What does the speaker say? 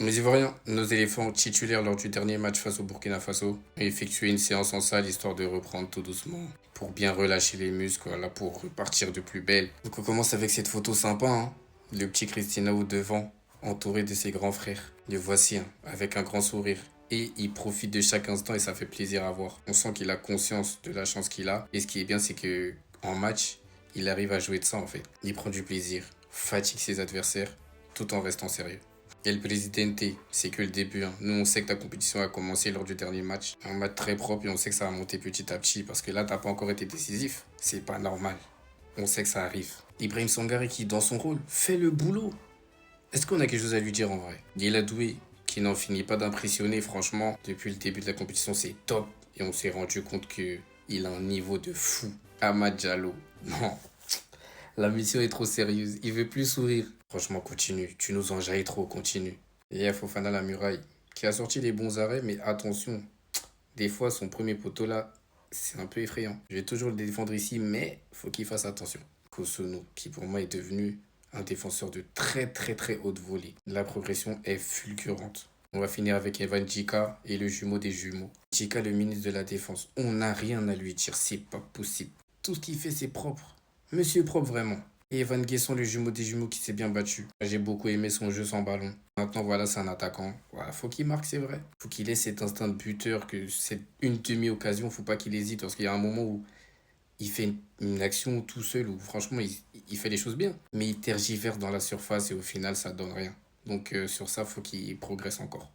Les Ivoiriens, nos éléphants titulaires lors du dernier match face au Burkina Faso, ont effectué une séance en salle histoire de reprendre tout doucement pour bien relâcher les muscles, voilà, pour repartir de plus belle. Donc on commence avec cette photo sympa, hein. Le petit Christina au devant, entouré de ses grands frères. Le voici, hein, avec un grand sourire. Et il profite de chaque instant et ça fait plaisir à voir. On sent qu'il a conscience de la chance qu'il a. Et ce qui est bien, c'est que en match, il arrive à jouer de ça en fait. Il prend du plaisir, fatigue ses adversaires, tout en restant sérieux. Et le Presidente, c'est que le début, hein. Nous, on sait que la compétition a commencé lors du dernier match. Un match très propre et on sait que ça va monter petit à petit parce que là, t'as pas encore été décisif. C'est pas normal. On sait que ça arrive. Ibrahim Sangare qui, dans son rôle, fait le boulot. Est-ce qu'on a quelque chose à lui dire en vrai? Il a doué, qui n'en finit pas d'impressionner, franchement. Depuis le début de la compétition, c'est top. Et on s'est rendu compte que il a un niveau de fou. Ahmad Diallo. Non, la mission est trop sérieuse. Il veut plus sourire. Franchement, continue. Tu nous enjailles trop. Continue. Et il y a Fofana la muraille, qui a sorti les bons arrêts, mais attention. Des fois, son premier poteau là, c'est un peu effrayant. Je vais toujours le défendre ici, mais faut qu'il fasse attention. Kosono, qui pour moi est devenu un défenseur de très très très haute volée. La progression est fulgurante. On va finir avec Evan Djika et le jumeau des jumeaux. Djika, le ministre de la Défense. On n'a rien à lui dire, c'est pas possible. Tout ce qu'il fait, c'est propre. Monsieur propre, vraiment. Et Evan Guesson, le jumeau des jumeaux qui s'est bien battu. J'ai beaucoup aimé son jeu sans ballon. Maintenant, voilà, c'est un attaquant. Voilà, faut qu'il marque, c'est vrai. Faut qu'il ait cet instinct de buteur, que c'est une demi-occasion, faut pas qu'il hésite. Parce qu'il y a un moment où il fait une action tout seul, où franchement, il fait les choses bien. Mais il tergiverte dans la surface et au final, ça donne rien. Donc sur ça, faut qu'il progresse encore.